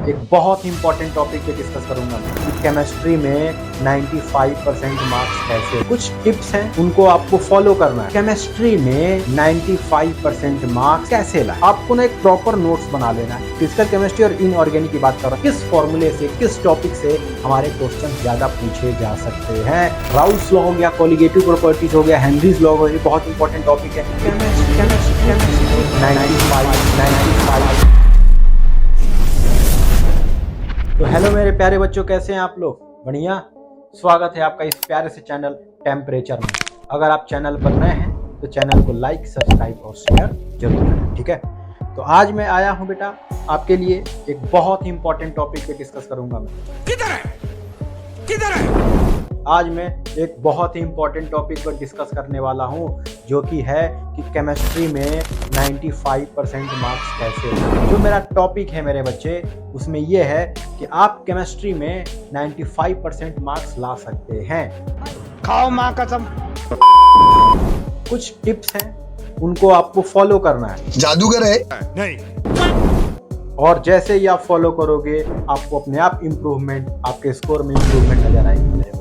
एक बहुत ही important topic पे डिस्कस करूंगा मैं कि केमिस्ट्री में 95% मार्क्स कैसे। कुछ टिप्स हैं उनको आपको फॉलो करना है। केमिस्ट्री में 95% मार्क्स कैसे लाए, आपको ना एक प्रॉपर नोट्स बना लेना है। फिजिकल केमिस्ट्री और इनऑर्गेनिक की बात कर रहा हूँ, किस फॉर्मूले से किस टॉपिक से हमारे क्वेश्चन ज्यादा पूछे जा सकते हैं। राउल्स लॉ हो गया, कोलिगेटिव प्रॉपर्टीज हो गया, हेनरीज लॉ हो गया, बहुत इंपॉर्टेंट टॉपिक है। केमिस्ट्री 95। तो हेलो मेरे प्यारे बच्चों, कैसे हैं आप लोग? बढ़िया। स्वागत है आपका इस प्यारे से चैनल टेम्परेचर में। अगर आप चैनल पर नए हैं तो चैनल को लाइक, सब्सक्राइब और शेयर जरूर करें, ठीक है। तो आज मैं आया हूं बेटा आपके लिए एक बहुत ही इंपॉर्टेंट टॉपिक पे डिस्कस करूंगा मैं। किधर है? आज मैं एक बहुत ही इंपॉर्टेंट टॉपिक पर डिस्कस करने वाला हूं, जो कि है कि केमिस्ट्री में 95% मार्क्स कैसे। जो मेरा टॉपिक है मेरे बच्चे, उसमें यह है कि आप केमिस्ट्री में 95% मार्क्स ला सकते हैं। खाओ मां कसम। कुछ टिप्स हैं, उनको आपको फॉलो करना है। जादूगर है नहीं। और जैसे ही आप फॉलो करोगे, आपको अपने आप इम्प्रूवमेंट, आपके स्कोर में इम्प्रूवमेंट नजर आएगी मेरे बच्चे।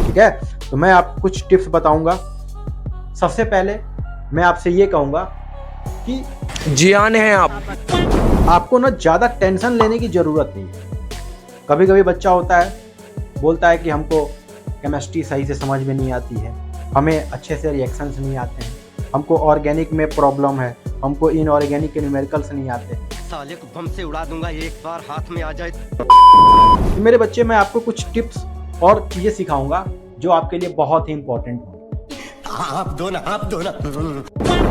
ठीक है, तो मैं आपको कुछ टिप्स बताऊंगा। सबसे पहले मैं आपसे ये कहूंगा कि जियान है आपको ना ज्यादा टेंशन लेने की जरूरत नहीं है। कभी कभी बच्चा होता है, बोलता है कि हमको केमिस्ट्री सही से समझ में नहीं आती है, हमें अच्छे से रिएक्शंस नहीं आते हैं, हमको ऑर्गेनिक में प्रॉब्लम है, हमको इनऑर्गेनिक के न्यूमेरिकल्स नहीं आते। साले को बम से उड़ा दूंगा एक बार हाथ में आ जाए। तो मेरे बच्चे, मैं आपको कुछ टिप्स और चीजें सिखाऊंगा जो आपके लिए बहुत ही इंपॉर्टेंट हो। आप दो ना।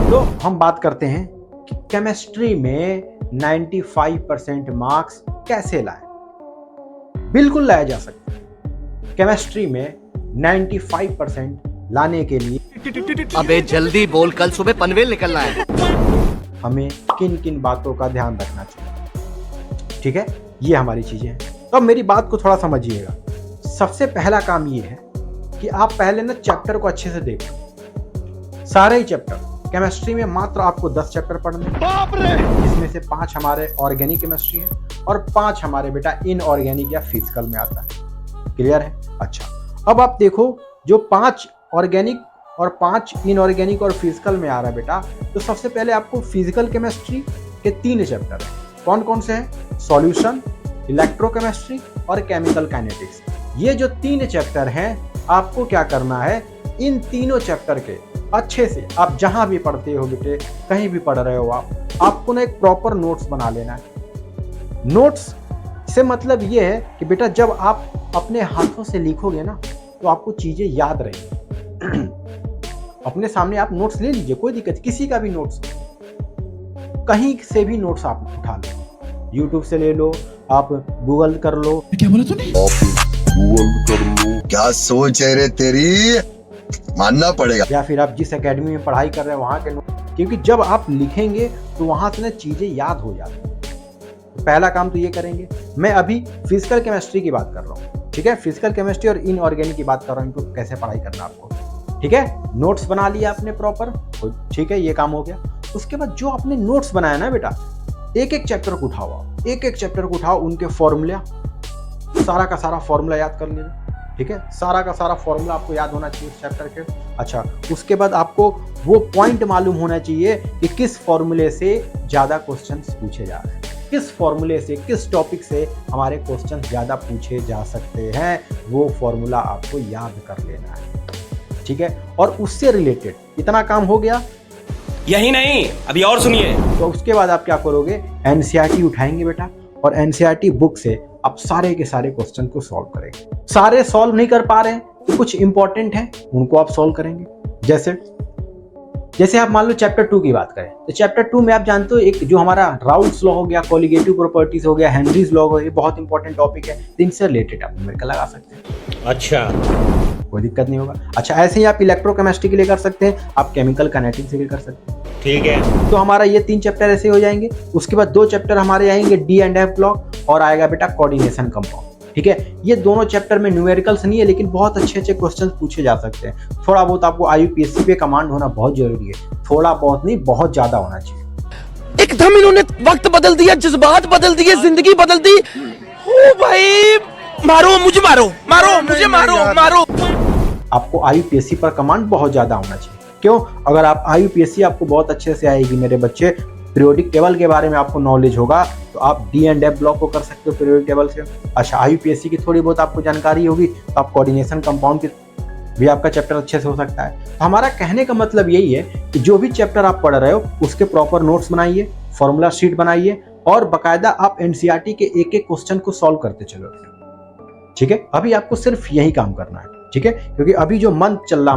तो हम बात करते हैं कि केमिस्ट्री में 95% मार्क्स कैसे लाएं। बिल्कुल लाया जा सकता है। केमिस्ट्री में 95% लाने के लिए अबे जल्दी बोल, कल सुबह पनवेल निकलना है। हमें किन किन बातों का ध्यान रखना चाहिए, ठीक है। ये हमारी चीजें हैं। तो अब मेरी बात को थोड़ा समझिएगा। सबसे पहला काम ये है कि आप पहले ना चैप्टर को अच्छे से देखो, सारे ही चैप्टर। केमिस्ट्री में मात्र आपको 10 चैप्टर पढ़ने, बाप रे। इसमें से 5 हमारे ऑर्गेनिक केमिस्ट्री है और 5 हमारे बेटा इनऑर्गेनिक या फिजिकल में आता है। क्लियर है? अच्छा, अब आप देखो, जो 5 ऑर्गेनिक और 5 इनऑर्गेनिक और फिजिकल में आ रहा है बेटा, तो सबसे पहले आपको फिजिकल केमिस्ट्री के 3 चैप्टर है। कौन कौन से हैं? सॉल्यूशन, इलेक्ट्रोकेमिस्ट्री और केमिकल काइनेटिक्स। ये जो 3 चैप्टर हैं, आपको क्या करना है, इन तीनों चैप्टर के अच्छे से, आप जहां भी पढ़ते हो बेटे, कहीं भी पढ़ रहे हो आपको ना एक प्रॉपर नोट्स बना लेना है। नोट्स से मतलब ये है कि बेटा जब आप अपने हाथों से लिखोगे ना, तो आपको चीजें याद रहेंगी। अपने सामने आप नोट्स ले लीजिए, कोई दिक्कत, किसी का भी नोट्स, कहीं से भी नोट्स आप उठा लो, यूट्यूब से ले लो, आप गूगल कर लो। क्या बोला तूने? गूगल कर लो। क्या सोच है रे तेरी, मानना पड़ेगा। या फिर आप जिस एकेडमी में पढ़ाई कर रहे हैं वहां के नोट्स, क्योंकि जब आप लिखेंगे तो वहां से ना चीजें याद हो जाती हैं। पहला काम तो ये करेंगे। मैं अभी फिजिकल केमिस्ट्री की बात कर रहा हूँ, ठीक है। फिजिकल केमिस्ट्री और इनऑर्गेनिक की बात कर रहा हूँ, इनको कैसे पढ़ाई करना आपको, ठीक है। नोट्स बना लिया आपने प्रॉपर, ठीक है, ये काम हो गया। उसके बाद जो आपने नोट्स बनाया ना बेटा, एक एक चैप्टर को उठाओ, एक एक चैप्टर को उठाओ, उनके फॉर्मूला, सारा का सारा फॉर्मूला याद कर लेना, ठीक है। सारा का सारा फॉर्मूला आपको याद होना चाहिए उस चैप्टर के। अच्छा, उसके बाद आपको वो पॉइंट मालूम होना चाहिए कि किस फॉर्मूले से ज्यादा क्वेश्चंस पूछे जा रहे हैं, किस फॉर्मूले से, किस टॉपिक से हमारे क्वेश्चन ज्यादा पूछे जा सकते हैं। वो फॉर्मूला आपको याद कर लेना है, ठीक है। और उससे रिलेटेड इतना काम हो गया। यही नहीं, अभी और सुनिए। तो उसके बाद आप क्या करोगे, एनसीईआरटी उठाएंगे बेटा, और एनसीईआरटी बुक से आप सारे के सारे क्वेश्चन को सॉल्व करेंगे। सारे सॉल्व नहीं कर पा रहे हैं तो कुछ इंपॉर्टेंट है, उनको आप सॉल्व करेंगे। जैसे आप मान लो चैप्टर 2 की बात करें, तो चैप्टर 2 में आप जानते हो, एक जो हमारा राउल्स लॉ हो गया, कोलिगेटिव प्रॉपर्टीज हो गया, हेनरीज लॉ हो गया, ये बहुत इंपॉर्टेंट टॉपिक है। तो इनसे रिलेटेड आप न्यूमेरिकल लगा सकते हैं। अच्छा, कोई दिक्कत नहीं होगा। अच्छा, ऐसे ही आप इलेक्ट्रोकेमिस्ट्री के लिए कर सकते हैं, आप केमिकल काइनेटिक्स के लिए कर सकते हैं, ठीक है। तो हमारा ये 3 चैप्टर ऐसे हो जाएंगे। उसके बाद 2 चैप्टर हमारे आएंगे डी एंड एफ ब्लॉक, और आएगा बेटा कोऑर्डिनेशन कंपाउंड। ठीक है। ये दोनों चैप्टर में न्यूमेरिकल्स नहीं है, लेकिन बहुत अच्छे अच्छे क्वेश्चन पूछे जा सकते हैं। थोड़ा बहुत आपको IUPAC पे कमांड होना बहुत जरूरी है, थोड़ा बहुत नहीं, बहुत ज्यादा होना चाहिए। एकदम इन्होंने वक्त बदल दिया, जज्बात बदल दिए, जिंदगी बदल दी। ओ भाई, मारो मुझे, मारो मारो मुझे, मारो मारो। आपको IUPAC पर कमांड बहुत ज्यादा होना चाहिए। क्यों? अगर आप IUPAC आपको बहुत अच्छे से आएगी मेरे बच्चे, पीरियोडिक टेबल के बारे में आपको नॉलेज होगा, तो आप D एंड F ब्लॉक को कर सकते हो पीरियोडिक टेबल से। अच्छा, IUPAC की थोड़ी बहुत आपको जानकारी होगी तो आप कोऑर्डिनेशन कंपाउंड की भी आपका चैप्टर अच्छे से हो सकता है। तो हमारा कहने का मतलब यही है कि जो भी चैप्टर आप पढ़ रहे हो उसके प्रॉपर नोट्स बनाइए, फॉर्मूला शीट बनाइए और बाकायदा आप NCERT के एक एक क्वेश्चन को सॉल्व करते चलो। ठीक है, अभी आपको सिर्फ यही काम करना है। ठीक है, क्योंकि अभी जो मंथ चल रहा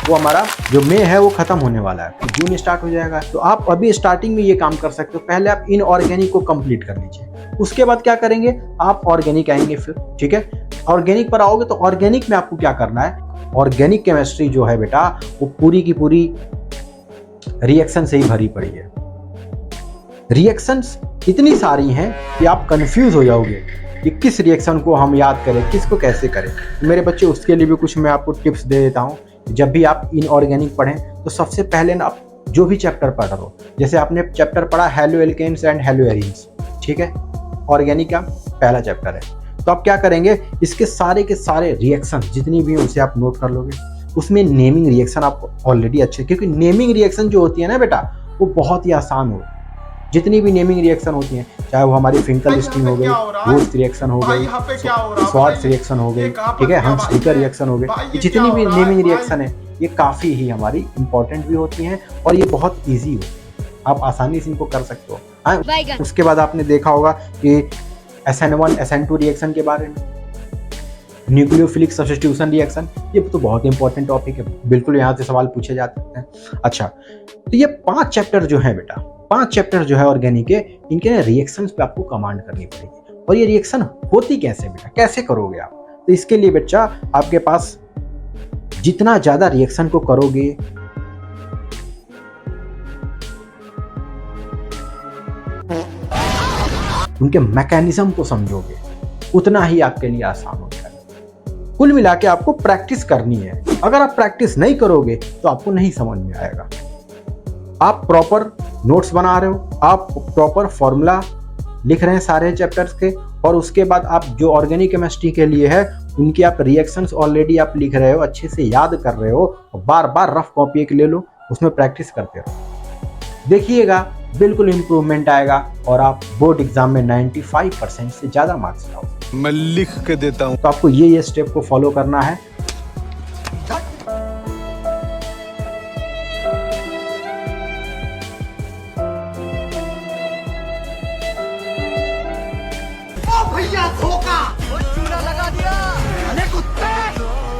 हमारा जो मई है वो खत्म होने वाला है, जून स्टार्ट हो जाएगा। तो आप अभी स्टार्टिंग में ये काम कर सकते हो। पहले आप इनऑर्गेनिक को कंप्लीट कर लीजिए, उसके बाद क्या करेंगे, आप ऑर्गेनिक आएंगे फिर। ठीक है, ऑर्गेनिक पर आओगे तो ऑर्गेनिक में आपको क्या करना है, ऑर्गेनिक केमिस्ट्री जो है बेटा वो पूरी की पूरी रिएक्शन से ही भरी पड़ी है। रिएक्शंस इतनी सारी हैं कि आप कंफ्यूज हो जाओगे कि किस रिएक्शन को हम याद करें, किसको कैसे करें। तो मेरे बच्चे उसके लिए भी कुछ मैं आपको टिप्स दे देता हूँ। जब भी आप इनऑर्गेनिक पढ़ें तो सबसे पहले ना आप जो भी चैप्टर पढ़ रहे हो, जैसे आपने चैप्टर पढ़ा haloalkanes and haloarenes, ठीक है, ऑर्गेनिक का पहला चैप्टर है, तो आप क्या करेंगे, इसके सारे के सारे रिएक्शन जितनी भी हैं उसे आप नोट कर लोगे। उसमें नेमिंग रिएक्शन आपको ऑलरेडी अच्छे, क्योंकि नेमिंग रिएक्शन जो होती है ना बेटा वो बहुत ही आसान हो। जितनी भी नेमिंग रिएक्शन होती हैं, चाहे वो हमारी फिंकल स्टिंग हो गई, वोस्ट रिएक्शन हो गई, स्वार्ट्ज रिएक्शन हो गई, ठीक है, हंस-स्टिकर रिएक्शन हो गई, जितनी भी नेमिंग रिएक्शन है ये काफ़ी ही हमारी इंपॉर्टेंट भी होती हैं और ये बहुत ईजी हो, आप आसानी से इनको कर सकते हो। उसके बाद आपने देखा होगा कि SN1 SN2 रिएक्शन के बारे में, न्यूक्लियोफिलिक सब्स्टिट्यूशन रिएक्शन, ये तो बहुत इंपॉर्टेंट टॉपिक है, बिल्कुल यहाँ से सवाल पूछे जा सकते हैं। अच्छा, तो ये 5 चैप्टर जो है बेटा, 5 चैप्टर जो है ऑर्गेनिक के, इनके रिएक्शंस पे आपको कमांड करनी पड़ेगी। और ये रिएक्शन होती कैसे बेटा, कैसे करोगे आप? तो इसके लिए बच्चा आपके पास जितना ज्यादा रिएक्शन को करोगे उनके मैकेनिज्म को समझोगे, उतना ही आपके लिए आसान हो जाएगा। कुल मिला के आपको प्रैक्टिस करनी है। अगर आप प्रैक्टिस नहीं करोगे तो आपको नहीं समझ में आएगा। आप प्रॉपर नोट्स बना रहे हो, आप प्रॉपर फॉर्मूला लिख रहे हैं सारे चैप्टर्स के, और उसके बाद आप जो ऑर्गेनिक केमिस्ट्री के लिए है उनकी आप रिएक्शंस ऑलरेडी आप लिख रहे हो, अच्छे से याद कर रहे हो, और बार बार रफ कॉपी एक ले लो, उसमें प्रैक्टिस करते रहो। देखिएगा बिल्कुल इंप्रूवमेंट आएगा और आप बोर्ड एग्जाम में 95% से ज़्यादा मार्क्स लाओगे। मैं लिख के देता हूँ। तो आपको ये स्टेप को फॉलो करना है। भैया धोखा, चूना लगा दिया। अरे कुत्ते,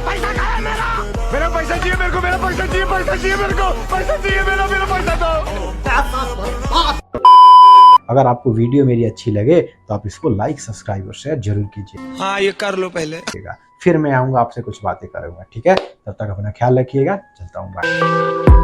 पैसा कहाँ है मेरा पैसा चाहिए मेरे को, मेरा पैसा चाहिए, पैसा चाहिए मेरे को, पैसा चाहिए मेरा पैसा दो। अगर आपको वीडियो मेरी अच्छी लगे तो आप इसको लाइक, सब्सक्राइब और शेयर जरूर कीजिए। हाँ, ये कर लो पहले। फिर मैं आऊंगा, आपसे कुछ बातें करूंगा। ठीक है, तब तक अपना ख्याल रखिएगा, चलता हूँ, बाय।